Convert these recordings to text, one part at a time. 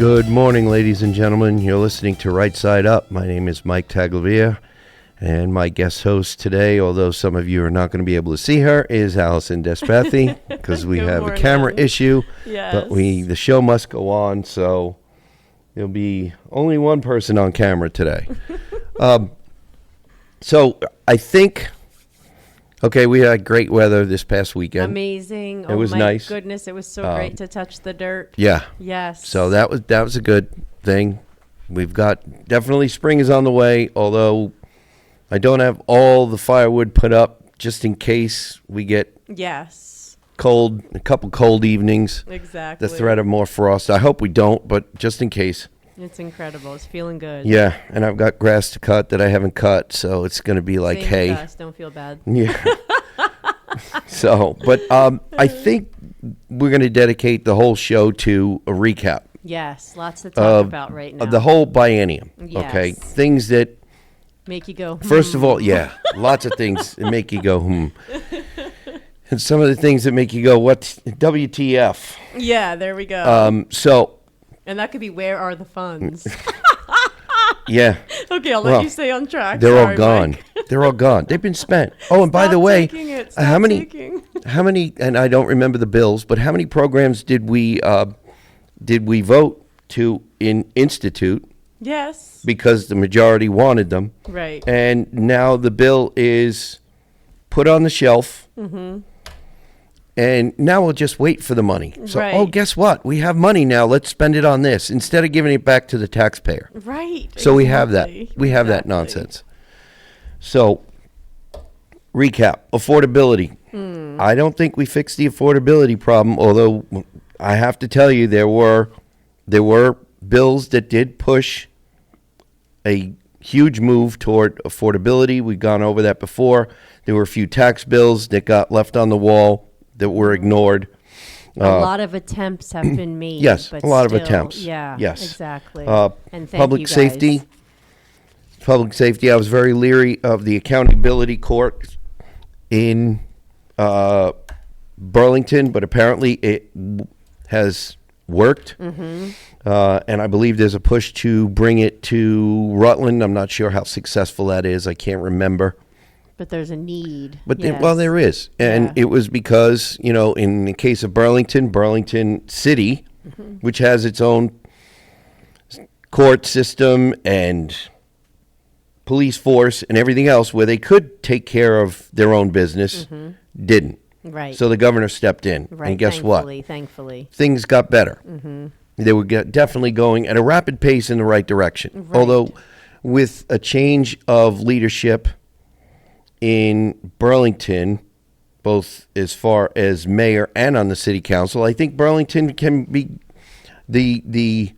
Good morning, ladies and gentlemen. You're listening to Right Side Up. My name is Mike Taglavia, and my guest host today, although some of you are not going to be able to see her, is Allison Despathy, because we have a camera issue. Yes. But the show must go on, so there'll be only one person on camera today. So I think, okay, we had great weather this past weekend. Amazing. It was nice. Goodness, it was so great to touch the dirt. Yeah. Yes. So that was a good thing. We've got, definitely spring is on the way, although I don't have all the firewood put up just in case we get Yes. cold, a couple cold evenings. Exactly. The threat of more frost. I hope we don't, but just in case. It's incredible. It's feeling good. Yeah, and I've got grass to cut that I haven't cut, so it's going to be like Same hay. with us. Don't feel bad. Yeah. So, but I think we're going to dedicate the whole show to a recap Yes. Lots to talk about right now. of the whole biennium. Yes. Okay, things that, Make you go. first of all, yeah, lots of things that make you go and some of the things that make you go, what, WTF? Yeah. There we go. So, And that could be, where are the funds? yeah, Okay, I'll let Well, you stay on track. they're all Sorry, gone. Mike. They're all gone. They've been spent. Oh, and by the Stop way, taking it. how Stop many? taking. How many? And I don't remember the bills, but how many programs did we vote to institute Yes. because the majority wanted them, Right. and now the bill is put on the shelf, and now we'll just wait for the money. So, Right. oh, guess what? We have money now. Let's spend it on this instead of giving it back to the taxpayer. Right. So we have that. exactly. We have that Exactly. nonsense. So, recap, affordability. I don't think we fixed the affordability problem, although I have to tell you there were bills that did push a huge move toward affordability. We've gone over that before. There were a few tax bills that got left on the wall that were ignored. A lot of attempts have been made. Yes, but a lot of still, attempts. Yeah. Yes. Exactly. Uh, and thank public you guys. safety. Public safety, I was very leery of the accountability court in Burlington, but apparently it has worked. And I believe there's a push to bring it to Rutland. I'm not sure how successful that is. I can't remember. But there's a need. But yes. well, there is. And Yeah. it was because, in the case of Burlington City, which has its own court system and police force and everything else where they could take care of their own business, didn't. Right. So the governor stepped in. right. And guess what? Thankfully. Things got better. They were definitely going at a rapid pace in the right direction. Right. Although with a change of leadership in Burlington, both as far as mayor and on the city council, I think Burlington can be the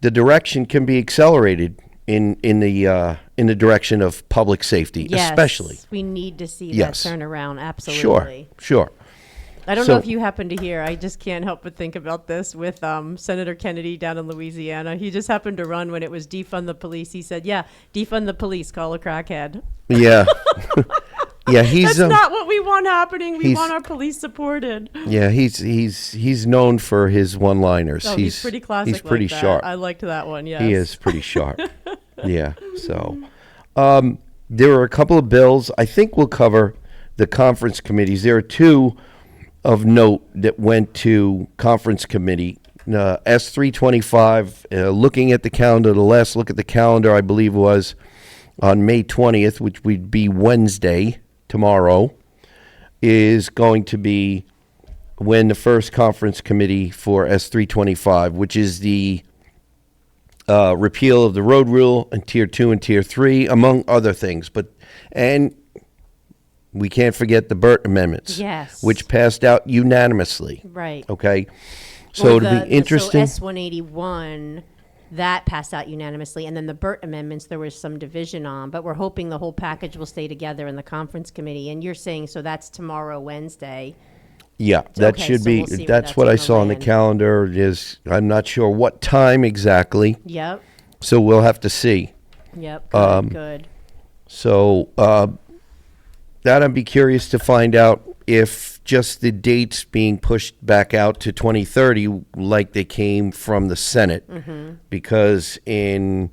direction can be accelerated in the direction of public safety, Yes. especially. We need to see Yes. that turnaround. Absolutely. Sure. I don't So- know if you happen to hear. I just can't help but think about this with Senator Kennedy down in Louisiana. He just happened to run when it was defund the police. He said, "Yeah, defund the police. Call a crackhead." Yeah. Yeah, he's That's not what we want happening. We he's- want our police supported. yeah, he's known for his one-liners. Oh, he's pretty classic. He's pretty like that. sharp. I liked that one. Yes. He is pretty sharp. Yeah. So, there were a couple of bills. I think we'll cover the conference committees. There are two of note that went to conference committee. S325. Looking at the calendar, the last look at the calendar, I believe, was on May 20th, which would be Wednesday, tomorrow, is going to be when the first conference committee for S325, which is the repeal of the road rule in Tier 2 and Tier 3, among other things. And we can't forget the Burt amendments, Yes. which passed out unanimously. Right. Okay? So Well, it'll be interesting. So S181, that passed out unanimously, and then the Burt amendments, there was some division on, but we're hoping the whole package will stay together in the conference committee. And you're saying, so that's tomorrow, Wednesday. Yeah, that Okay, should so be, we'll see where that's that's what I gonna saw on the land. calendar. I'm not sure what time exactly, Yep. so we'll have to see. Yep. Good. Good. So that I'd be curious to find out if just the dates being pushed back out to 2030 like they came from the Senate, because in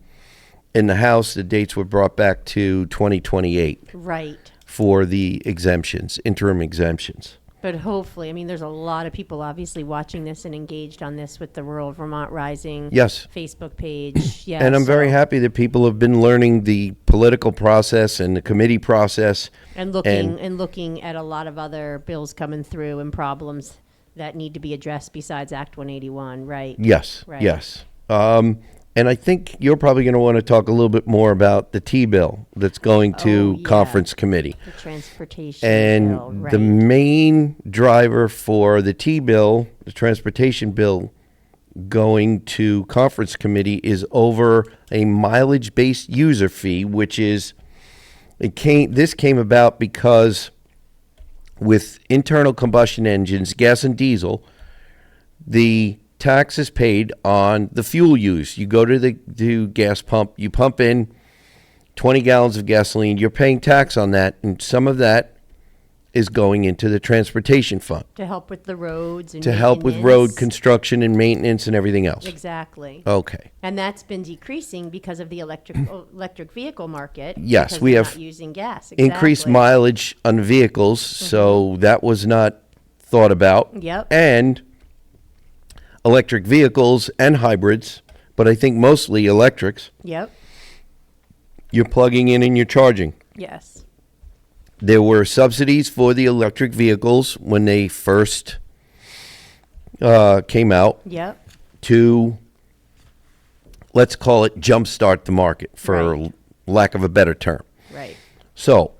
the House, the dates were brought back to 2028 Right. for the exemptions, interim exemptions. But hopefully, I mean, there's a lot of people obviously watching this and engaged on this with the Rural Vermont Rising Yes. Facebook page. Yeah, And I'm very so- happy that people have been learning the political process and the committee process. And looking at a lot of other bills coming through and problems that need to be addressed besides Act 181, right? Yes, Right. yes. And I think you're probably going to want to talk a little bit more about the T-bill that's going to Oh, yeah. conference committee. The transportation And bill, right? the main driver for the T-bill, the transportation bill, going to conference committee is over a mileage-based user fee, which is this came about because with internal combustion engines, gas and diesel, the tax is paid on the fuel use. You go to the gas pump, you pump in 20 gallons of gasoline, you're paying tax on that, and some of that is going into the transportation fund to help with the roads and to help with road maintenance. construction and maintenance and everything else. Exactly. Okay. And that's been decreasing because of the electric vehicle market. Yes, because we they're have not using gas. Increased Exactly. mileage on vehicles, so that was not thought about. Yep. And electric vehicles and hybrids, but I think mostly electrics, Yep. you're plugging in and you're charging. Yes. There were subsidies for the electric vehicles when they first came out Yep. to, let's call it, jumpstart the market, for Right. lack of a better term. Right. So,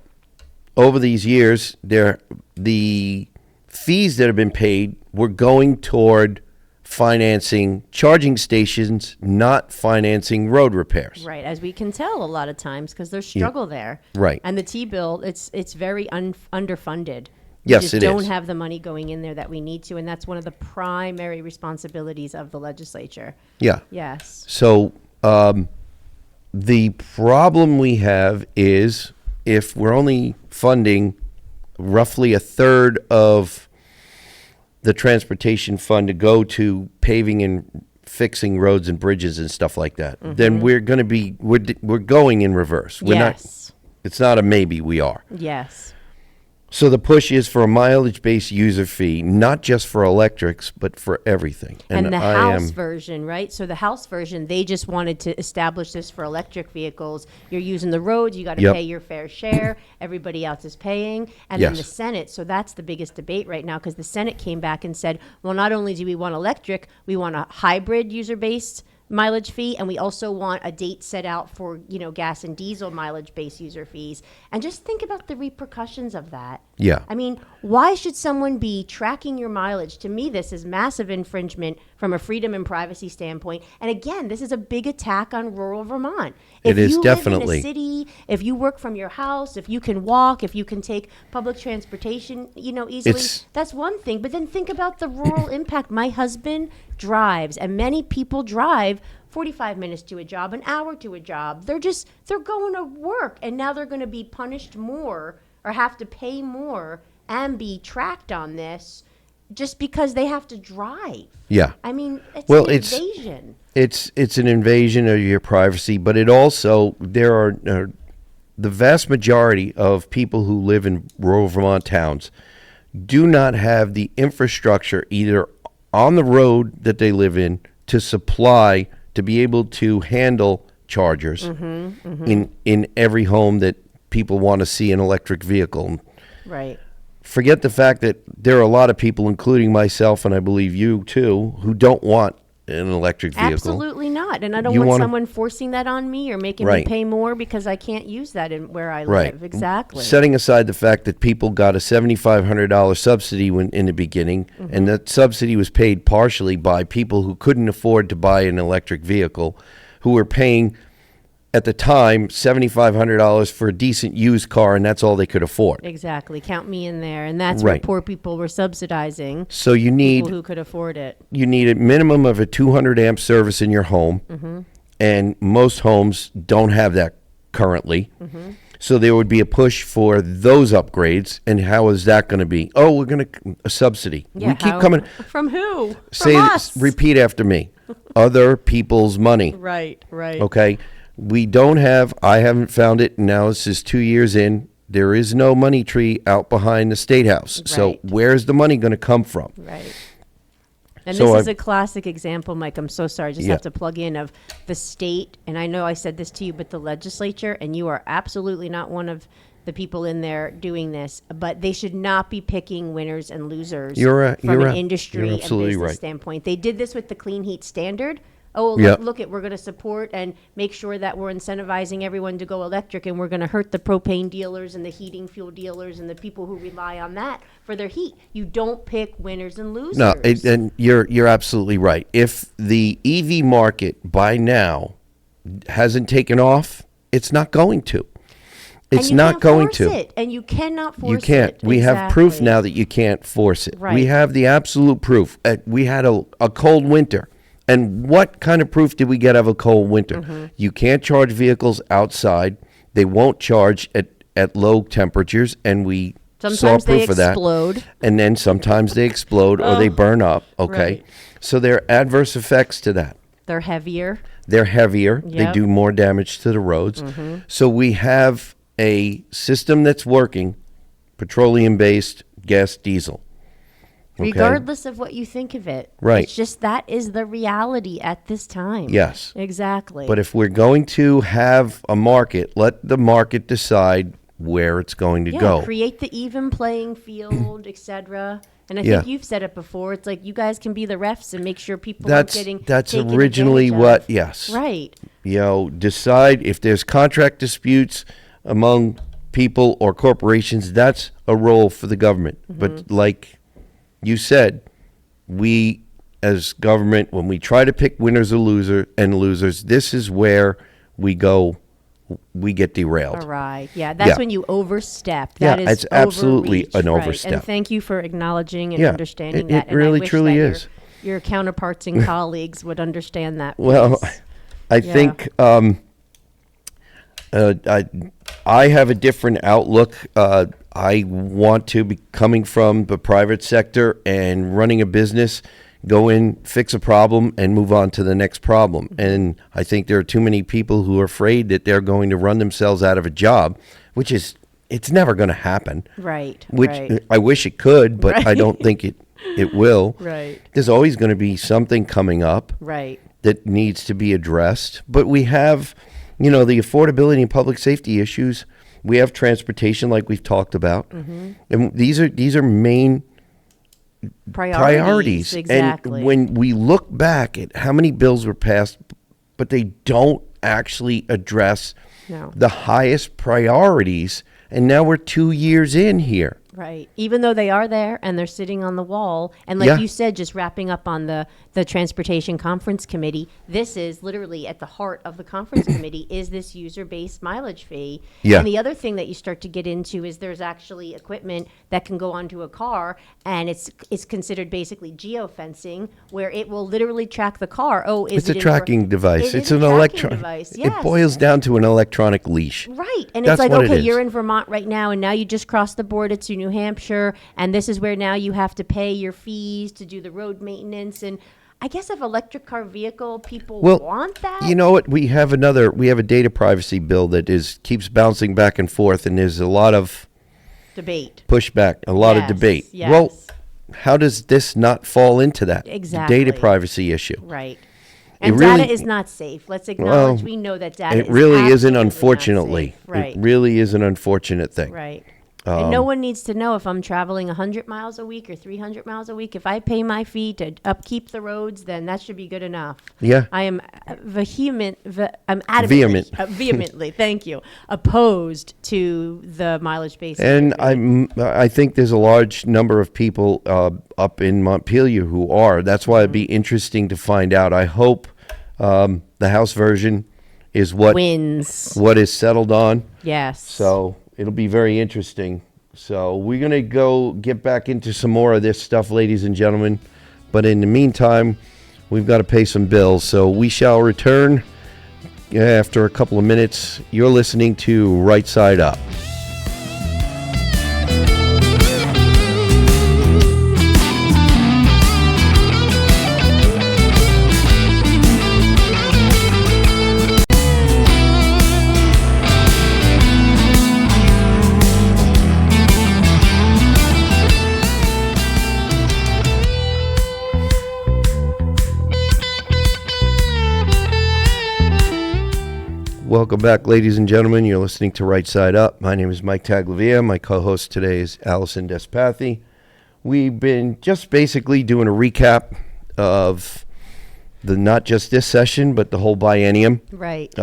over these years, the fees that have been paid were going toward financing charging stations, not financing road repairs. Right, as we can tell a lot of times because there's struggle there. Right. And the T-bill, it's very underfunded. Yes, we just it don't is. have the money going in there that we need to, and that's one of the primary responsibilities of the legislature. Yeah. Yes. So the problem we have is if we're only funding roughly a third of the transportation fund to go to paving and fixing roads and bridges and stuff like that, then we're going to be we're going in reverse. We're not. Yes. It's not a maybe. We are. Yes. So the push is for a mileage-based user fee, not just for electrics, but for everything. And the I House am version, right? So the House version, they just wanted to establish this for electric vehicles. You're using the roads, you got to Yep. pay your fair share. Everybody else is paying. And then Yes. the Senate, so that's the biggest debate right now because the Senate came back and said, well, not only do we want electric, we want a hybrid user-based mileage fee, and we also want a date set out for, gas and diesel mileage-based user fees. And just think about the repercussions of that. Yeah. I mean, why should someone be tracking your mileage? To me, this is massive infringement from a freedom and privacy standpoint. And again, this is a big attack on rural Vermont. It is you definitely. live in a city, if you work from your house, if you can walk, if you can take public transportation, easily, It's- that's one thing. But then think about the rural impact. My husband drives, and many people drive 45 minutes to a job, an hour to a job. They're going to work, and now they're going to be punished more or have to pay more and be tracked on this just because they have to drive. Yeah. I mean, it's Well, an it's- invasion. It's an invasion of your privacy, but it also there are the vast majority of people who live in rural Vermont towns do not have the infrastructure either on the road that they live in to supply to be able to handle chargers in every home that people want to see an electric vehicle. Right. Forget the fact that there are a lot of people, including myself and I believe you too, who don't want an electric vehicle. Absolutely not. And I don't You want wanna- someone forcing that on me or making Right. me pay more because I can't use that in where I Right. live. Exactly. Setting aside the fact that people got a $7,500 subsidy in the beginning, and that subsidy was paid partially by people who couldn't afford to buy an electric vehicle, who were paying at the time $7,500 for a decent used car, and that's all they could afford. Exactly. Count me in there. And that's Right. what poor people were subsidizing. So you need People who could afford it. a minimum of a 200 amp service in your home, and most homes don't have that currently. So there would be a push for those upgrades. And how is that going to be? Oh, we're going to a subsidy. Yeah, we keep how- coming. From who? Say From this, us. repeat after me. Other people's money. Right. Okay. We don't have, I haven't found it. Now this is 2 years in. There is no money tree out behind the State House. So Right. where's the money going to come from? Right. And So this is I- a classic example, Mike. I'm so sorry. I just Yeah. have to plug in of the state. And I know I said this to you, but the legislature, and you are absolutely not one of the people in there doing this, but they should not be picking winners and losers from an industry you're and absolutely business right. standpoint. They did this with the Clean Heat Standard. Oh, look, Yeah. look at, we're going to support and make sure that we're incentivizing everyone to go electric, and we're going to hurt the propane dealers and the heating fuel dealers and the people who rely on that for their heat. You don't pick winners and losers. No, and you're absolutely right. If the EV market by now hasn't taken off, it's not going to. And It's you not can't going force to. it, and you cannot force You it. can't. We have proof Exactly. now that you can't force it. We Right. have the absolute proof. We had a cold winter. And what kind of proof did we get of a cold winter? Mm-hmm. You can't charge vehicles outside. They won't charge at low temperatures, and we Sometimes saw they proof of that. explode. And then sometimes they explode or they burn up. Okay. right. So there are adverse effects to that. They're heavier. They're heavier. They Yep. do more damage to the roads. Mm-hmm. So we have a system that's working, petroleum-based gas, diesel. Okay? Regardless of what you think of it. Right. It's just that is the reality at this time. Yes. Exactly. But if we're going to have a market, let the market decide where it's going to yeah, go. create the even playing field, etc. And I Yeah. think you've said it before. It's like you guys can be the refs and make sure people That's aren't getting that's taken originally advantage what. of. Yes. Right. Decide if there's contract disputes among people or corporations. That's a role for the government. Mm-hmm. But like you said, we as government, when we try to pick winners or losers, this is where we get derailed. All right. Yeah, that's Yeah. when you overstep. Yeah, That is it's absolutely overreach, an right. overstep. And thank you for acknowledging and Yeah, understanding it that. And really, I wish truly that is. Your counterparts and colleagues would understand that. Well, please. I Yeah. think I have a different outlook. I want to be coming from the private sector and running a business, go in, fix a problem, and move on to the next problem. And I think there are too many people who are afraid that they're going to run themselves out of a job, which is, it's never going to happen. Right. Which right. I wish it could, but I Right. don't think it will. Right. There's always going to be something coming up Right. that needs to be addressed. But we have, the affordability and public safety issues. We have transportation, like we've talked about, and these are main priorities. Exactly. And when we look back at how many bills were passed, but they don't actually address No. the highest priorities, and now we're 2 years in here. Right. Even though they are there and they're sitting on the wall. And like Yeah. you said, just wrapping up on the Transportation Conference Committee, this is literally at the heart of the conference committee is this user-based mileage fee. Yeah. And the other thing that you start to get into is there's actually equipment that can go onto a car and it's considered basically geofencing where it will literally track the car. Oh, is It's it a in tracking device. It It's is a an tracking electronic device. It Yes. boils down to an electronic leash. Right. And That's it's like, what it okay, is. you're in Vermont right now, and now you just crossed the border to New Hampshire, and this is where now you have to pay your fees to do the road maintenance. And I guess if electric car vehicle people Well, want that, You know what? We have a data privacy bill that keeps bouncing back and forth, and there's a lot of debate. pushback, a lot of Yes, debate. yes. Well, how does this not fall into that? The Exactly. data privacy issue. Right. And really- data is not safe. Let's acknowledge Well, we know that data It really is isn't, absolutely not unfortunately. safe. Right. It really is an unfortunate thing. Right. And no one needs to know if I'm traveling 100 miles a week or 300 miles a week. If I pay my fee to upkeep the roads, then that should be good enough. Yeah. I am I'm adamantly, Vehement. vehemently, thank you, opposed to the mileage-based. And rate. I think there's a large number of people up in Montpelier who are. That's why it'd be interesting to find out. I hope the House version is what is settled on. Yes. So it'll be very interesting. So we're going to go get back into some more of this stuff, ladies and gentlemen. But in the meantime, we've got to pay some bills. So we shall return after a couple of minutes. You're listening to Right Side Up. Welcome back, ladies and gentlemen. You're listening to Right Side Up. My name is Mike Taglavia. My co-host today is Allison Despathy. We've been just basically doing a recap of not just this session, but the whole biennium. Right.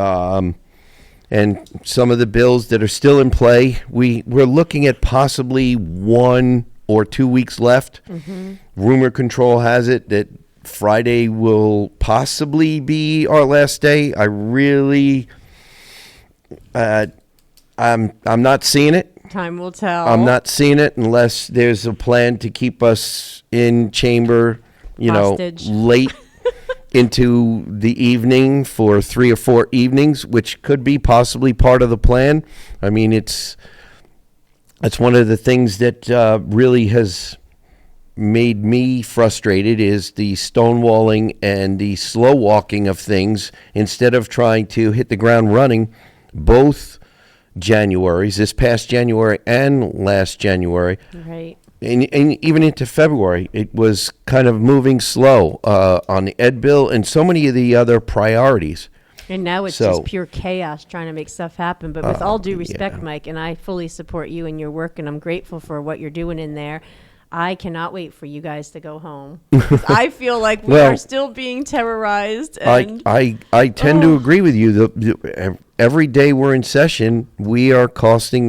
And some of the bills that are still in play. We're looking at possibly 1 or 2 weeks left. Mm-hmm. Rumor control has it that Friday will possibly be our last day. I really... I'm not seeing it. Time will tell. I'm not seeing it unless there's a plan to keep us in chamber, Hostage. Late into the evening for 3 or 4 evenings, which could be possibly part of the plan. I mean, it's one of the things that really has made me frustrated is the stonewalling and the slow walking of things instead of trying to hit the ground running. Both Januaries, this past January and last January, right, and even into February, it was kind of moving slow on the Ed bill and so many of the other priorities. And now it's just pure chaos trying to make stuff happen. But with all due respect, Mike, and I fully support you and your work, and I'm grateful for what you're doing in there. I cannot wait for you guys to go home. I feel like we are still being terrorized. And I tend to agree with you. Every day we're in session, we are potentially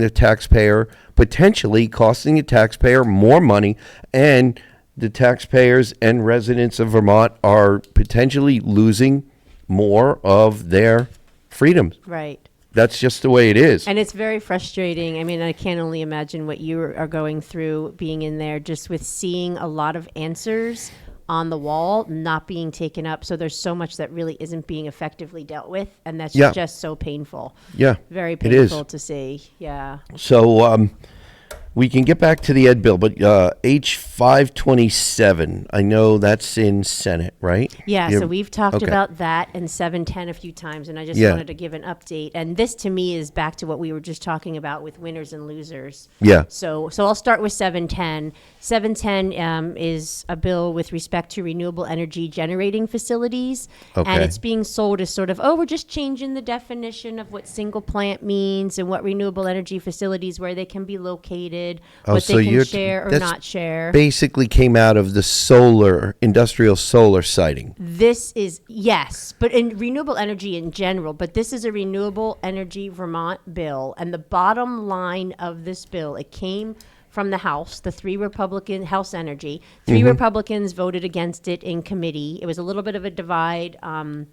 costing the taxpayer more money, and the taxpayers and residents of Vermont are potentially losing more of their freedoms. Right. That's just the way it is. And it's very frustrating. I mean, I can't only imagine what you are going through being in there, just with seeing a lot of answers on the wall not being taken up. So there's so much that really isn't being effectively dealt with. And that's just so painful. Yeah. Very painful to see. Yeah. So we can get back to the Ed bill, but H527, I know that's in Senate, right? Yeah, so we've talked about that and 710 a few times, and I just wanted to give an update. And this, to me, is back to what we were just talking about with winners and losers. Yeah. So I'll start with 710. 710 is a bill with respect to renewable energy generating facilities, and it's being sold as sort of, we're just changing the definition of what single plant means and what renewable energy facilities, where they can be located, what they can share or not share. Basically came out of the industrial solar siting. This is, yes, but in renewable energy in general, but this is a Renewable Energy Vermont bill. And the bottom line of this bill, it came from the House, the 3 Republican House Energy. 3 Republicans voted against it in committee. It was a little bit of a divide, in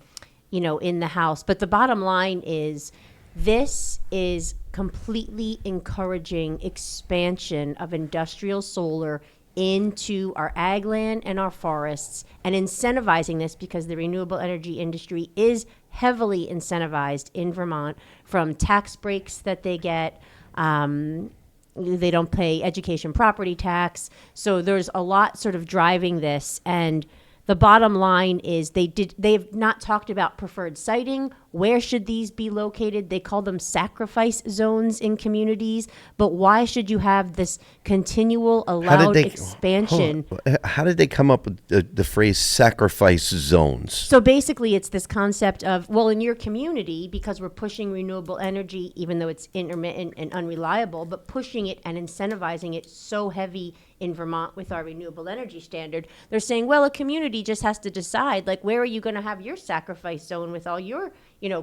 the House. But the bottom line is, this is completely encouraging expansion of industrial solar into our ag land and our forests, and incentivizing this because the renewable energy industry is heavily incentivized in Vermont from tax breaks that they get. They don't pay education property tax. So there's a lot sort of driving this. And the bottom line is they've not talked about preferred siting. Where should these be located? They call them sacrifice zones in communities. But why should you have this continual allowed expansion? How did they come up with the phrase sacrifice zones? So basically, it's this concept of, in your community, because we're pushing renewable energy, even though it's intermittent and unreliable, but pushing it and incentivizing it so heavy in Vermont with our renewable energy standard, they're saying, a community just has to decide, where are you going to have your sacrifice zone with all your,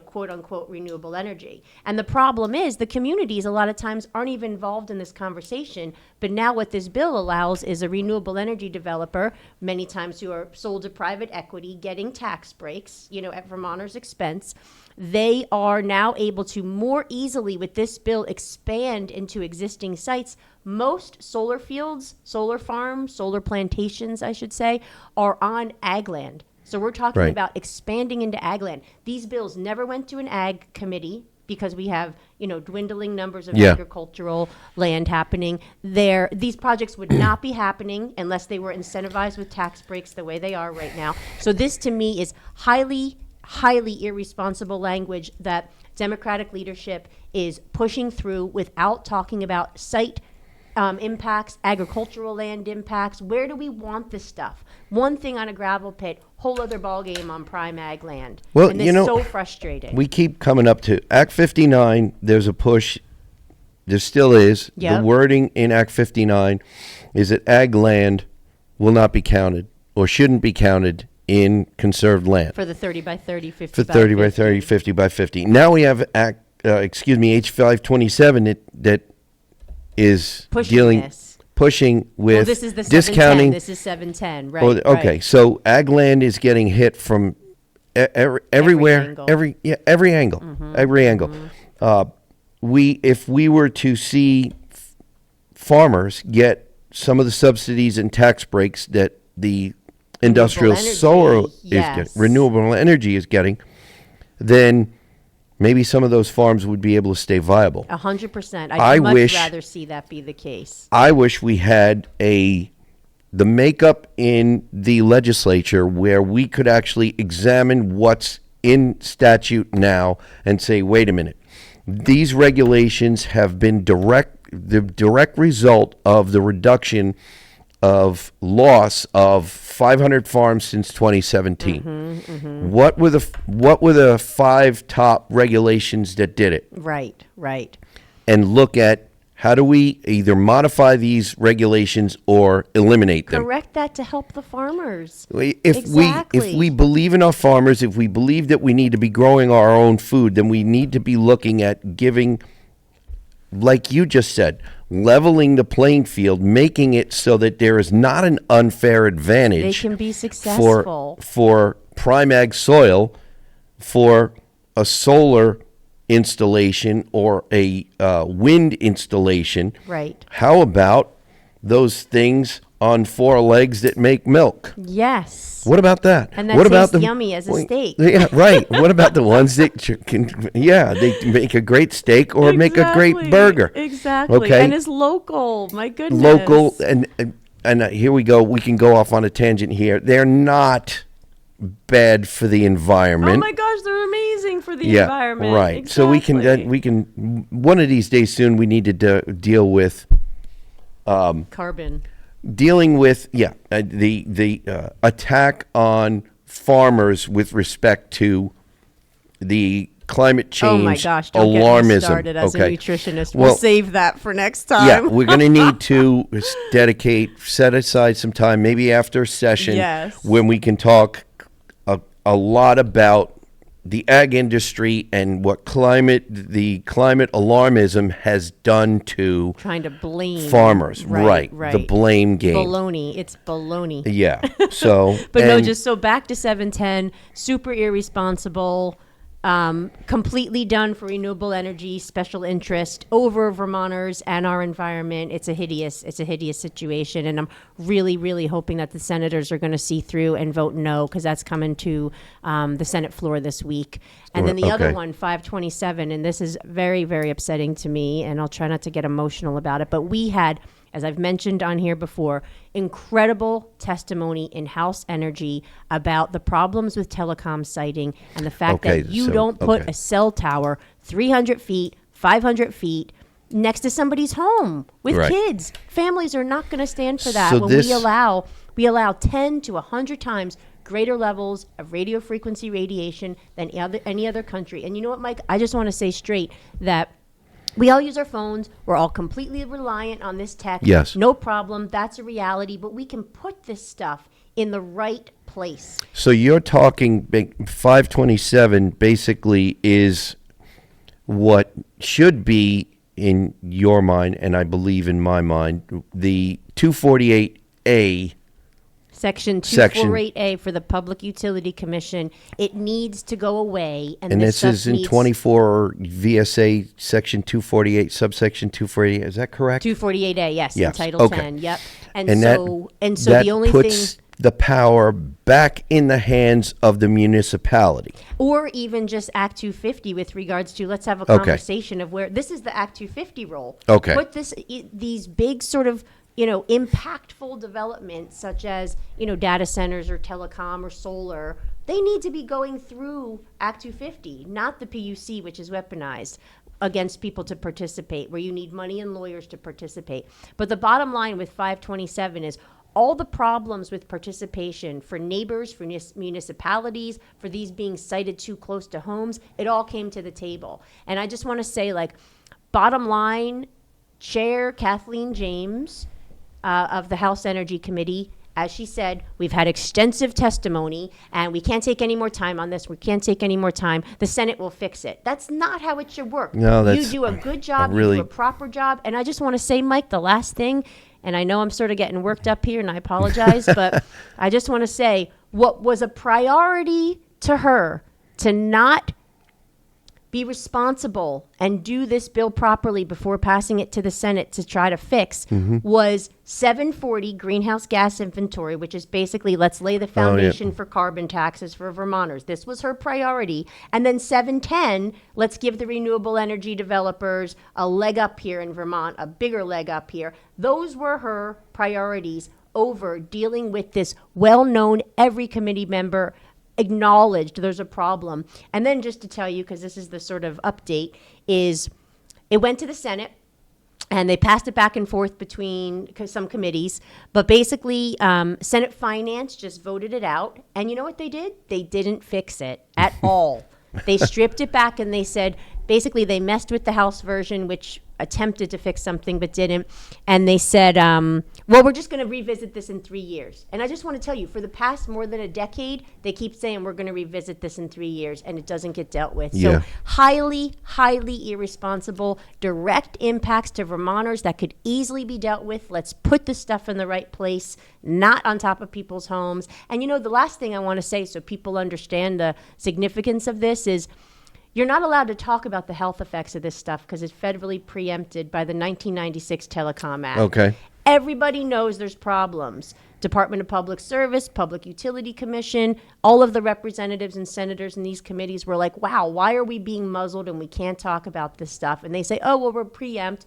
quote unquote renewable energy. And the problem is the communities a lot of times aren't even involved in this conversation. But now what this bill allows is a renewable energy developer, many times who are sold to private equity, getting tax breaks, at Vermonters' expense. They are now able to more easily, with this bill, expand into existing sites. Most solar fields, solar farms, solar plantations, I should say, are on ag land. So we're talking Right. about expanding into ag land. These bills never went to an ag committee because we have, dwindling numbers of Yeah. agricultural land happening there. These projects would not be happening unless they were incentivized with tax breaks the way they are right now. So this to me is highly, highly irresponsible language that Democratic leadership is pushing through without talking about site impacts, agricultural land impacts. Where do we want this stuff? One thing on a gravel pit, whole other ballgame on prime ag land. Well, and it's so frustrating. We keep coming up to Act 59. There's a push. There still is. Yep. The wording in Act 59 is that ag land will not be counted or shouldn't be counted in conserved land For the 30 by 30, 50 for by 30 by 50. 30, 50 by 50. Now we have H527 that is Pushing this. pushing with Well, this is the 710. discounting. This is 710, right? Oh, okay, right. so ag land is getting hit from everywhere, angle. every angle, every angle. If we were to see farmers get some of the subsidies and tax breaks that the industrial energy, solar yes. renewable energy is getting, then maybe some of those farms would be able to stay viable. 100%. I I'd much wish- rather see that be the case. I wish we had the makeup in the legislature where we could actually examine what's in statute now and say, wait a minute, these regulations have been the direct result of the reduction of loss of 500 farms since 2017. What were the 5 top regulations that did it? Right, right. And look at how do we either modify these regulations or eliminate them. Correct that to help the farmers. If Exactly. we believe in our farmers, if we believe that we need to be growing our own food, then we need to be looking at giving, like you just said, leveling the playing field, making it so that there is not an unfair advantage They can be successful. for prime ag soil, for a solar installation or a wind installation. Right. How about those things on 4 legs that make milk? Yes. What about that? And that what about tastes yummy as a steak. Yeah, right. What about the ones that they make a great steak or make a great burger? Exactly. Okay. And it's local. My goodness. Local and here we go. We can go off on a tangent here. They're not bad for the environment. Oh my gosh, they're amazing for the environment. Right. Exactly. So we can one of these days soon we need to deal with Carbon. dealing with the attack on farmers with respect to the climate change Oh my gosh, don't alarmism. get me started as Okay. a nutritionist. Well, We'll save that for next time. yeah, we're going to need to set aside some time, maybe after a session, Yes. when we can talk a lot about the ag industry and what the climate alarmism has done to Trying to blame farmers. Right. The blame game. Baloney. It's baloney. Yeah. So, But no, and- just so back to 710, super irresponsible, completely done for renewable energy, special interest over Vermonters and our environment. It's a hideous situation, and I'm really, really hoping that the senators are going to see through and vote no, because that's coming to the Senate floor this week. And then the other Okay. one, 527, and this is very, very upsetting to me, and I'll try not to get emotional about it, but we had, as I've mentioned on here before, incredible testimony in House Energy about the problems with telecom siting and the fact Okay, that you so- don't put okay. a cell tower 300 feet, 500 feet next to somebody's home with Right. kids. Families are not going to stand for that So when this- we allow 10 to 100 times greater levels of radio frequency radiation than any other country. And you know what, Mike? I just want to say straight that we all use our phones. We're all completely reliant on this tech. Yes. No problem. That's a reality. But we can put this stuff in the right place. So you're talking 527 basically is what should be in your mind, and I believe in my mind, the 248A Section Section. 248A for the Public Utility Commission. It needs to go away. And, And this this stuff is in needs 24 VSA section 248, subsection 248. Is that correct? 248A, yes, in Yes, Title okay. 10. Yep. And so that the only puts thing, the power back in the hands of the municipality. or even just Act 250 with regards to, let's have a Okay. conversation of where this is the Act 250 role. Okay. Put these big sort of, impactful developments such as, data centers or telecom or solar, they need to be going through Act 250, not the PUC, which is weaponized against people to participate, where you need money and lawyers to participate. But the bottom line with 527 is all the problems with participation for neighbors, for municipalities, for these being sited too close to homes, it all came to the table. And I just want to say, bottom line, Chair Kathleen James of the House Energy Committee, as she said, we've had extensive testimony and we can't take any more time on this. We can't take any more time. The Senate will fix it. That's not how it should work. No, you that's do a good job, really- you do a proper job. And I just want to say, Mike, the last thing, and I know I'm sort of getting worked up here and I apologize, but I just want to say what was a priority to her to not be responsible and do this bill properly before passing it to the Senate to try to fix was 740 greenhouse gas inventory, which is basically let's lay the foundation for carbon taxes for Vermonters. This was her priority. And then 710, let's give the renewable energy developers a leg up here in Vermont, a bigger leg up here. Those were her priorities over dealing with this well-known, every committee member acknowledged there's a problem. And then just to tell you, because this is the sort of update, is it went to the Senate and they passed it back and forth between some committees. But basically, Senate Finance just voted it out. And you know what they did? They didn't fix it at all. They stripped it back and they said, basically, they messed with the House version, which attempted to fix something but didn't. And they said, well, we're just going to revisit this in 3 years. And I just want to tell you, for the past more than a decade, they keep saying we're going to revisit this in 3 years, and it doesn't get dealt with. Yeah. So highly, highly irresponsible, direct impacts to Vermonters that could easily be dealt with. Let's put the stuff in the right place, not on top of people's homes. And the last thing I want to say so people understand the significance of this is you're not allowed to talk about the health effects of this stuff because it's federally preempted by the 1996 Telecom Act. Okay. Everybody knows there's problems. Department of Public Service, Public Utility Commission, all of the representatives and senators in these committees were like, wow, why are we being muzzled and we can't talk about this stuff? And they say, oh, well, we're preempt.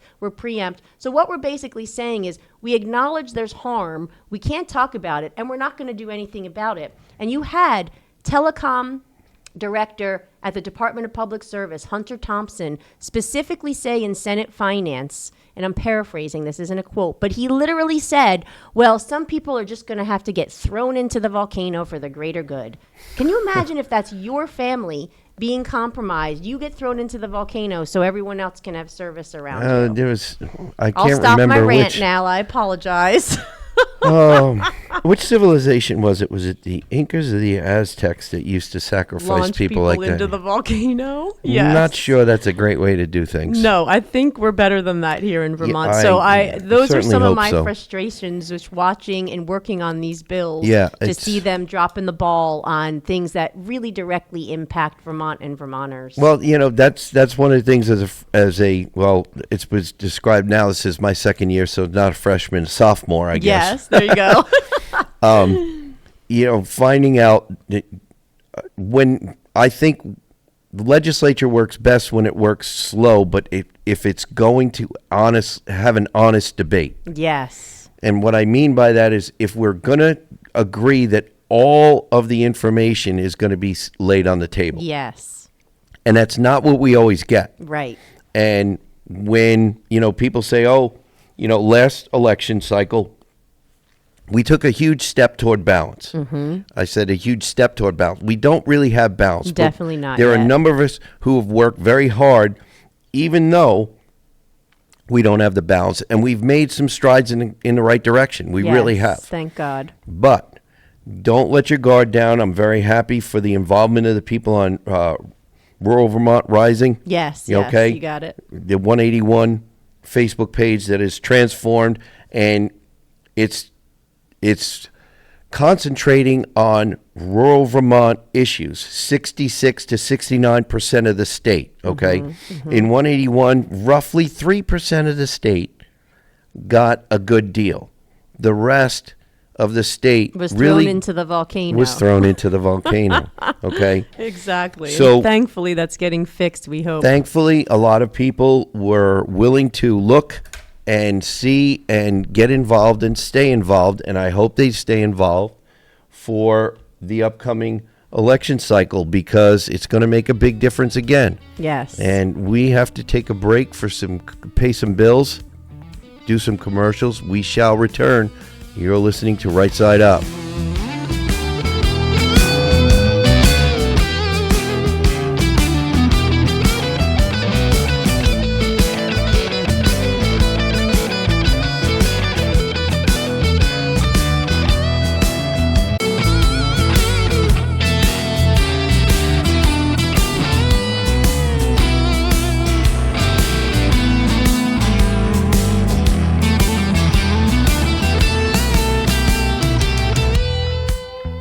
So what we're basically saying is we acknowledge there's harm, we can't talk about it, and we're not going to do anything about it. And you had telecom director at the Department of Public Service, Hunter Thompson, specifically say in Senate Finance, and I'm paraphrasing, this isn't a quote, but he literally said, well, some people are just going to have to get thrown into the volcano for the greater good. Can you imagine if that's your family being compromised? You get thrown into the volcano so everyone else can have service around you. There was, I I'll can't stop remember my rant which. now. I apologize. Which civilization was it? Was it the Incas or the Aztecs that used to sacrifice Launch people like into that? the volcano. Yes. Not sure that's a great way to do things. No, I think we're better than that here in Vermont. I So those are certainly some of hope my so. Frustrations just watching and working on these bills Yeah, to it's- see them dropping the ball on things that really directly impact Vermont and Vermonters. Well, that's one of the things it was described now. This is my second year, so not a freshman, sophomore, I guess. Yes, there you go. Finding out that, when I think the legislature works best when it works slow, but if it's going to have an honest debate. Yes. And what I mean by that is if we're going to agree that all of the information is going to be laid on the table. Yes. And that's not what we always get. Right. And when, people say, last election cycle, we took a huge step toward balance. Mm-hmm. I said a huge step toward balance. We don't really have balance. but Definitely not There are a yet. number of us who have worked very hard, even though we don't have the balance. And we've made some strides in the right direction. We really Yes, have. Thank God. But don't let your guard down. I'm very happy for the involvement of the people on Rural Vermont Rising. Yes. You yes, okay? You got it. The 181 Facebook page that is transformed, and it's concentrating on rural Vermont issues, 66 to 69% of the state, okay? In 181, roughly 3% of the state got a good deal. The rest of the state Was really thrown into the volcano. was thrown into the volcano, okay? Exactly. So- And thankfully, that's getting fixed, we hope. Thankfully, a lot of people were willing to look and see and get involved and stay involved, and I hope they stay involved for the upcoming election cycle because it's going to make a big difference again. Yes. And we have to take a break for pay some bills, do some commercials. We shall return. You're listening to Right Side Up.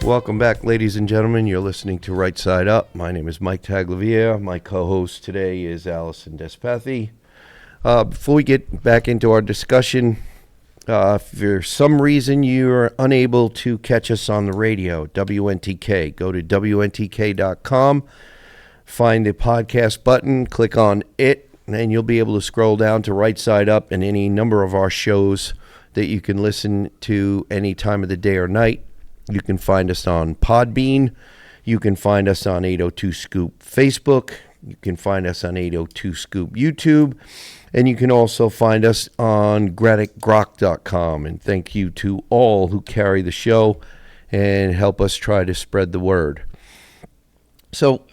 Welcome back, ladies and gentlemen. You're listening to Right Side Up. My name is Mike Taglavier. My co-host today is Allison Despathy. Before we get back into our discussion, if for some reason you're unable to catch us on the radio, WNTK, go to WNTK.com, find the podcast button, click on it, and you'll be able to scroll down to Right Side Up and any number of our shows that you can listen to any time of the day or night. You can find us on Podbean. You can find us on 802 Scoop Facebook. You can find us on 802 Scoop YouTube. And you can also find us on GraniteGrock.com. And thank you to all who carry the show and help us try to spread the word. So,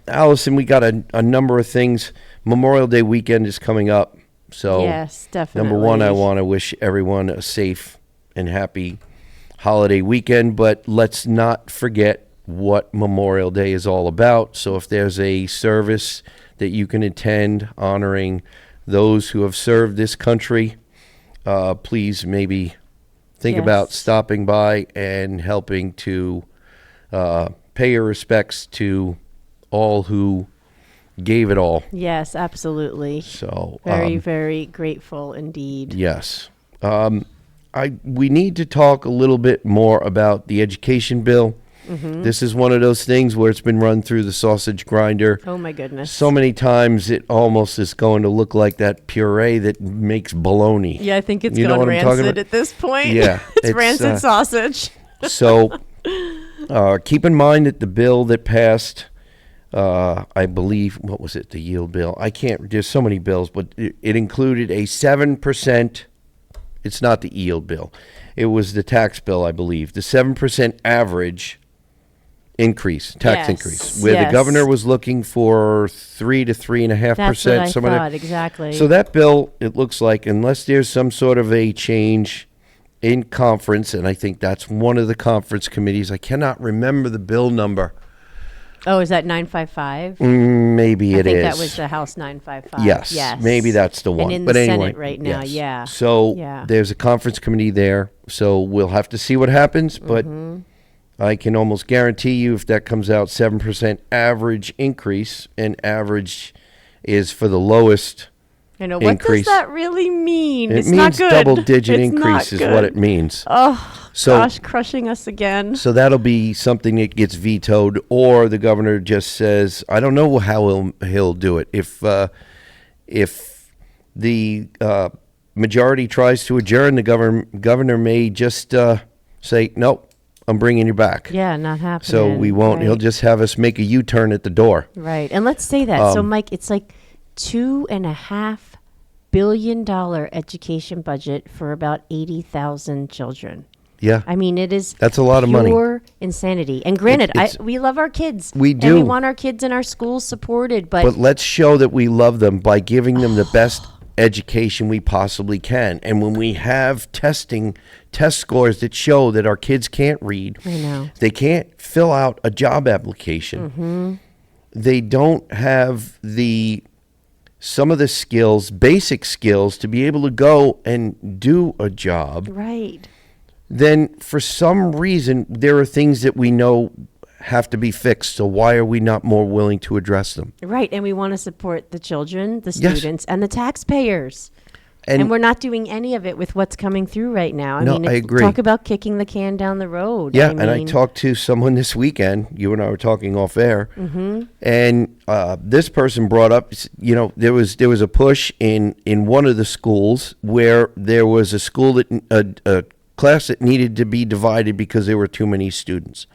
Allison, we got a number of things. Memorial Day weekend is coming up. So, yes, definitely. number one, I want to wish everyone a safe and happy holiday weekend, but let's not forget what Memorial Day is all about. So if there's a service that you can attend honoring those who have served this country, please maybe think Yes. about stopping by and helping to pay your respects to all who gave it all. Yes, absolutely. So Very, very grateful indeed. yes. We need to talk a little bit more about the education bill. This is one of those things where it's been run through the sausage grinder Oh my goodness. so many times it almost is going to look like that puree that makes bologna. Yeah, I think it's You know gone what I'm talking rancid about? at this point. Yeah, it's it's, rancid sausage. So keep in mind that the bill that passed, I believe, what was it, the yield bill? There's so many bills, but it included a 7%. It's not the yield bill. It was the tax bill, I believe. The 7% average increase, tax Yes, increase, where the yes. governor was looking for 3 to 3.5%. That's what I some of that. thought, exactly. So that bill, it looks like, unless there's some sort of a change in conference, and I think that's one of the conference committees. I cannot remember the bill number. Oh, is that 955? Maybe I it think is. that was the House 955. Yes, maybe that's the one. And in but the anyway, Senate right now, yes. yeah. So Yeah. there's a conference committee there. So we'll have to see what happens. But Mm-hmm. I can almost guarantee you if that comes out 7% average increase, and average is for the lowest. I know. What increase. does that really mean? It It's not means good. double-digit It's not increase is what good. it means. Oh, So- gosh, crushing us again. So that'll be something that gets vetoed, or the governor just says, "I don't know how he'll do it." If the majority tries to adjourn, the governor may just say, "Nope, I'm bringing you back." Yeah, not happening. So we won't. Right. He'll just have us make a U-turn at the door. Right. And let's say that. So, Um, Mike, it's like $2.5 billion education budget for about 80,000 children. Yeah, I mean, it is That's a lot of money. pure insanity. And granted, It's- we love our kids. We And do. we want our kids in our schools supported, but let's show that we love them by giving them the best education we possibly can. And when we have test scores that show that our kids can't read, I know. they can't fill out a job application, they don't have some of the skills, basic skills, to be able to go and do a job. Right. then for some reason there are things that we know have to be fixed. So why are we not more willing to address them? Right, and we want to support the children, the Yes. students, and the taxpayers. And we're not doing any of it with what's coming through right now. No, I agree. Talk about kicking the can down the road. Yeah, I and I mean, talked to someone this weekend. You and I were talking off air, and this person brought up, there was a push in one of the schools where there was a school that a class that needed to be divided because there were too many students,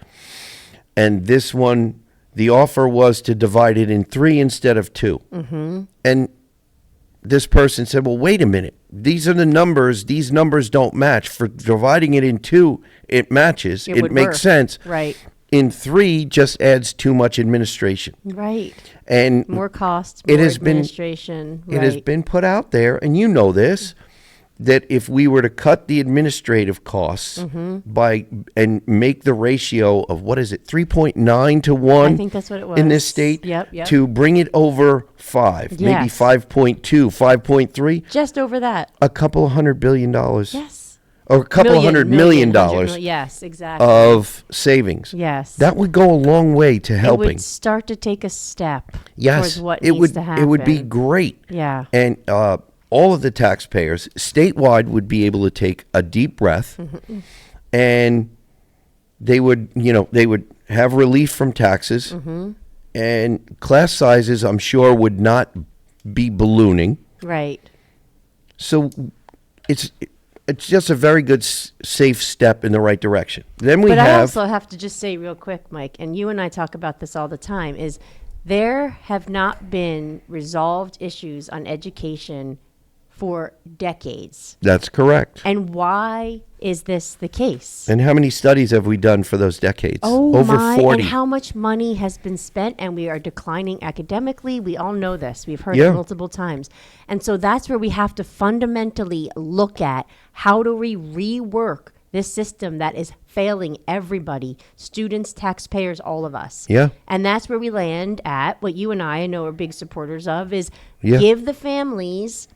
and this one, the offer was to divide it in 3 instead of 2, and this person said, well, wait a minute. These are the numbers. These numbers don't match. For dividing it in 2, it matches. It It would makes work. sense. Right. In 3, just adds too much administration. Right. And More costs, It more has been- administration. it has been put out there, and you know this, that if we were to cut the administrative costs by and make the ratio of, 3.9 to 1 I think that's what it in this was. state, Yep. to bring it over 5, maybe Yes. 5.2, 5.3, Just over that. a couple of $100 billion, Yes. or a couple of $100 million Yes, exactly. of savings. Yes. That would go a long way to it helping. would start to take a step Yes, towards what it needs would. to happen. It would be great. Yeah. And all of the taxpayers statewide would be able to take a deep breath, and they would have relief from taxes, and class sizes, I'm sure, would not be ballooning. Right. So it's just a very good safe step in the right direction. Then we But I have also have to just say real quick, Mike, and you and I talk about this all the time, is there have not been resolved issues on education for decades. that's correct. And why is this the case? And how many studies have we done for those decades? Oh Over my, 40. and how much money has been spent, and we are declining academically. We all know this. We've heard Yeah. it multiple times. And so that's where we have to fundamentally look at how do we rework this system that is failing everybody, students, taxpayers, all of us. Yeah. And that's where we land at what you and I know are big supporters of is Yeah. give the families,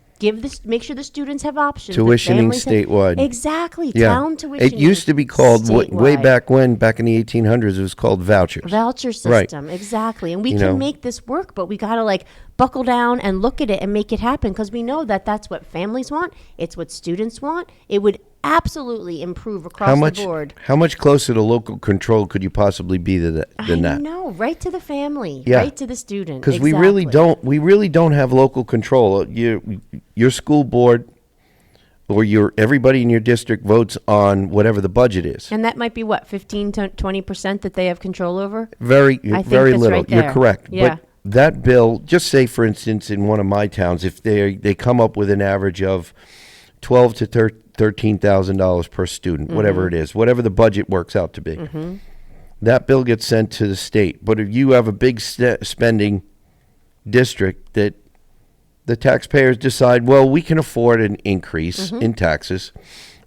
make sure the students have options. the Tuitioning families have- statewide. Exactly. Yeah. Town tuition. It used to be called, way statewide. back when, back in the 1800s, it was called vouchers. Voucher Right. system, exactly. And we You can know. make this work, but we got to buckle down and look at it and make it happen because we know that that's what families want. It's what students want. It would absolutely improve across the board. How much closer to local control could you possibly be than I that? know, right to the family, Yeah. right to the student. Because we really don't have local control. Your school board or everybody in your district votes on whatever the budget is. And that might be what, 15 to 20% that they have control over? Very I think very that's little. right You're there. correct. Yeah. But that bill, just say for instance in one of my towns, if they come up with an average of $12,000 to $13,000 per student, whatever Mm-hmm. it is, whatever the budget works out to be. That bill gets sent to the state. But if you have a big spending district that the taxpayers decide, well, we can afford an increase Mm-hmm. in taxes.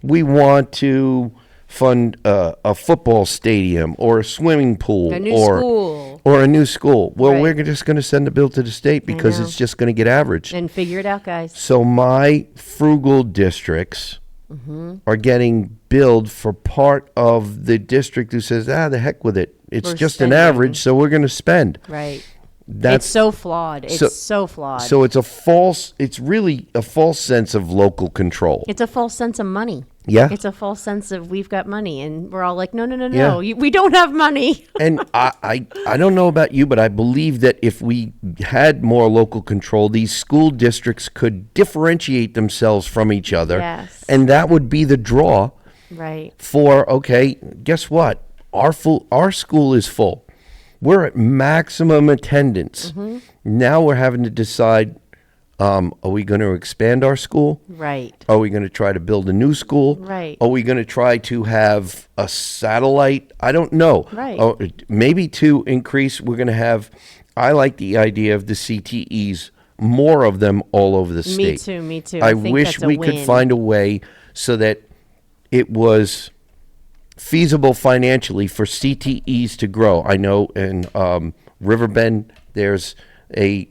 We want to fund a football stadium or a swimming pool A new or school. or a new school. Well, Right. we're just going to send the bill to the state because know. it's just going to get averaged. And figure it out, guys. So my frugal districts Mm-hmm. are getting billed for part of the district who says, the heck with it. It's We're just spending. an average, so we're going to spend. Right. That's It's so flawed. It's so flawed. So it's really a false sense of local control. It's a false sense of money. Yeah. It's a false sense of we've got money, and we're all like, no, Yeah. we don't have money. And I don't know about you, but I believe that if we had more local control, these school districts could differentiate themselves from each other. Yes. And that would be the draw Right. for, okay, guess what? Our school is full. We're at maximum attendance. Mm-hmm. Now we're having to decide, are we going to expand our school? Right. Are we going to try to build a new school? Right. Are we going to try to have a satellite? I don't know. Right. Or maybe to increase, we're going to have, I like the idea of the CTEs, more of them all over the state. Me too. I think wish that's a we could win. find a way so that it was feasible financially for CTEs to grow. I know in Riverbend there's a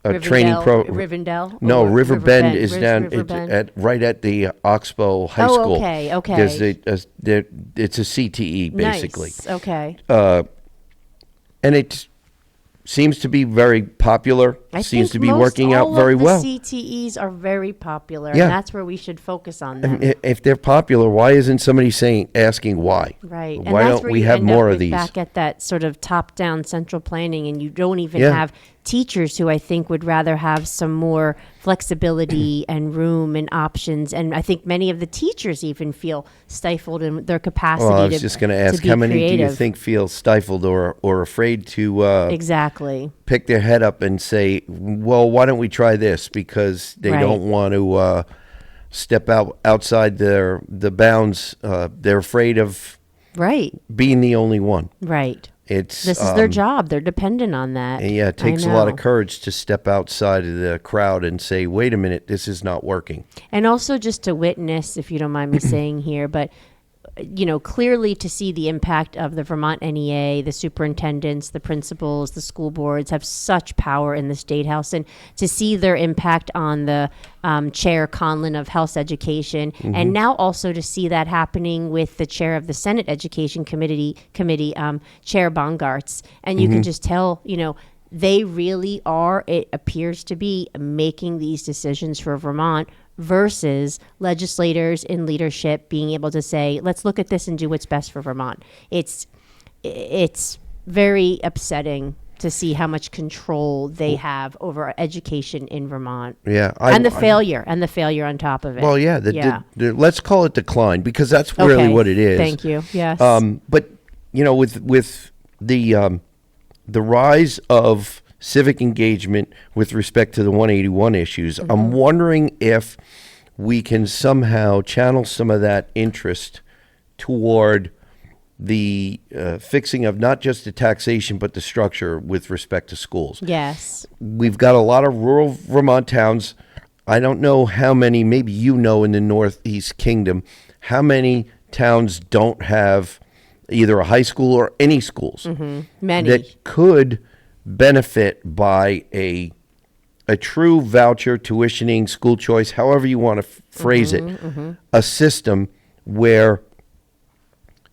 a training Rivendell? No, Or Riverbend is Where's down Riverbend? right at the Oxbow High Oh, School. okay, okay. It's a CTE basically. Nice. Okay. And it seems to be very popular. I Seems think to be most working out all very of the well. CTEs are very popular, Yeah. and that's where we should focus on them. If they're popular, why isn't somebody asking why? Right. And Why that's don't where we you have end more up of with these? back at that sort of top-down central planning, and you don't even Yeah. have teachers who I think would rather have some more flexibility and room and options. And I think many of the teachers even feel stifled in their capacity Well, I was to just going to ask, be how many do you creative. think feel stifled or afraid to Exactly. pick their head up and say, well, why don't we try this? Because they Right. don't want to step outside the bounds. They're afraid of Right. being the only one. Right. It's This is their job. They're dependent on that. Yeah, it I takes a lot of know. courage to step outside of the crowd and say, wait a minute, this is not working. And also just to witness, if you don't mind me saying here, but clearly to see the impact of the Vermont NEA, the superintendents, the principals, the school boards have such power in the State House, and to see their impact on the Chair Conlon of Health Education, and now also to see that happening with the chair of the Senate Education Committee, Chair Bongartz, and you can just tell, they really are, it appears to be, making these decisions for Vermont versus legislators in leadership being able to say, let's look at this and do what's best for Vermont. It's very upsetting to see how much control they have over education in Vermont. Yeah. And the failure on top of it. Well, yeah, let's call it decline, because that's really Okay, what it is. Thank you. Yes. But with the rise of civic engagement with respect to the 181 issues, I'm wondering if we can somehow channel some of that interest toward the fixing of not just the taxation but the structure with respect to schools. Yes. We've got a lot of rural Vermont towns. I don't know how many, maybe in the Northeast Kingdom, how many towns don't have either a high school or any schools Many. that could benefit by a true voucher, tuitioning, school choice, however you want to phrase it, a system where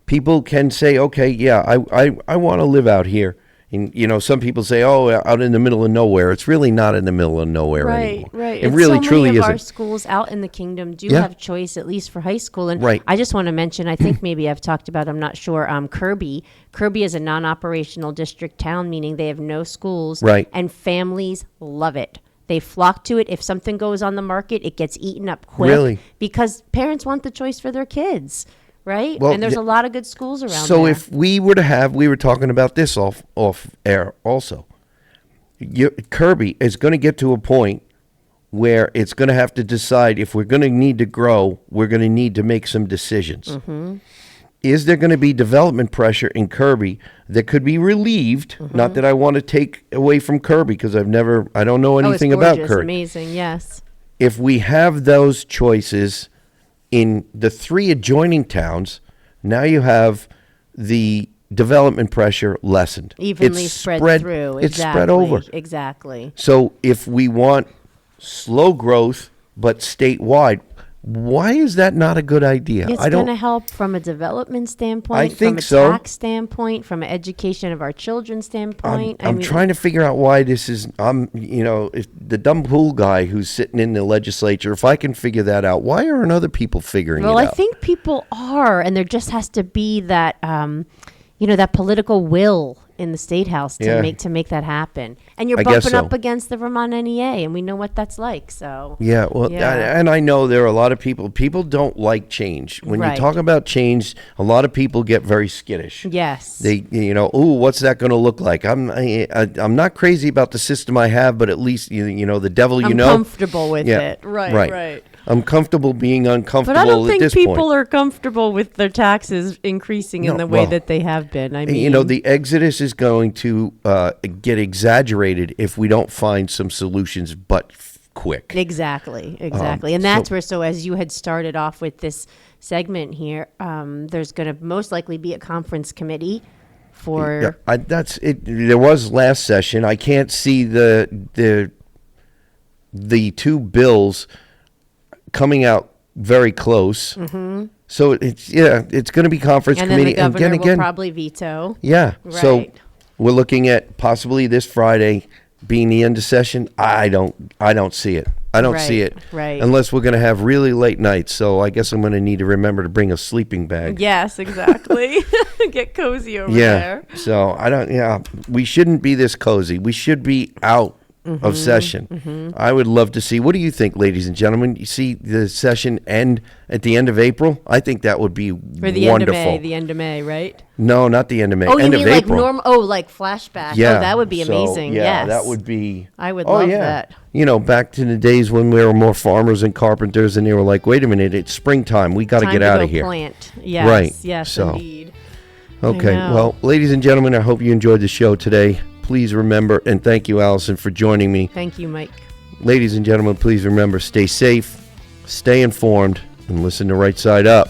people can say, okay, yeah, I want to live out here. And, some people say, oh, out in the middle of nowhere. It's really not in the middle of nowhere anymore. Right. It really, truly many of our isn't. schools out in the kingdom do Yeah. have choice, at least for high school. And Right. I just want to mention, I think maybe I've talked about, I'm not sure, Kirby. Kirby is a non-operational district town, meaning they have no schools. Right. And families love it. They flock to it. If something goes on the market, it gets eaten up quick. Really? Because parents want the choice for their kids, right? Well, and there's a lot of good schools around So there. if we were to we were talking about this off air also. Kirby is going to get to a point where it's going to have to decide, if we're going to need to grow, we're going to need to make some decisions. Is there going to be development pressure in Kirby that could be relieved? Not that I want to take away from Kirby, because I don't know anything it's about gorgeous, Kirby. amazing, yes. If we have those choices in the three adjoining towns, now you have the development pressure lessened. Evenly It's spread through. It's spread over. Exactly. So if we want slow growth but statewide, why is that not a good idea? It's going to help from a development standpoint, I think from a so. tax standpoint, from an education of our children standpoint. I'm trying to figure out why this is. If the dumb fool guy who's sitting in the legislature, if I can figure that out, why aren't other people figuring it out? Well, I think people are, and there just has to be that, that political will in the State House to Yeah. make that happen. And you're I guess bumping so. up against the Vermont NEA, and we know what that's like. So Yeah, well, Yeah. and I know there are a lot of people. People don't like change. When Right. you talk about change, a lot of people get very skittish. yes, They, what's that going to look like? I'm not crazy about the system I have, but at least the devil I'm know. comfortable with Yeah, it. right. I'm comfortable being uncomfortable But I don't at think this people point. are comfortable with their taxes increasing in No, the way well, that they have been. I mean, The exodus is going to get exaggerated if we don't find some solutions, but quick. Exactly. And that's so as you had started off with this segment here, there's going to most likely be a conference committee for. Yeah, that's it. There was last session. I can't see the the two bills coming out very close. So it's going to be conference And then the committee, and governor then will again, probably veto. yeah. So Right. we're looking at possibly this Friday being the end of session. I don't see it. I don't see Right, it. right. Unless we're going to have really late nights. So I guess I'm going to need to remember to bring a sleeping bag. Yes, exactly. Get cozy over Yeah. there. So I don't. Yeah, we shouldn't be this cozy. We should be out of session. I would love to see. What do you think, ladies and gentlemen? You see the session end at the end of April? I think that would be For the wonderful. the end of May, right? No, not the end of May. Oh, you end mean of like April. normal? Oh, like flashback. Yeah, Oh, that would be so, amazing. Yeah, yes, that would be. I would Oh love yeah, that. you know, back to the days when we were more farmers and carpenters, and they were like, "Wait a minute, it's springtime. We got to Time get to out go of here." Plant. Yes, Right, yes, so. indeed. Okay. know. Well, ladies and gentlemen, I hope you enjoyed the show today. Please remember, and thank you, Allison, for joining me. Thank you, Mike. Ladies and gentlemen, please remember, stay safe, stay informed, and listen to Right Side Up.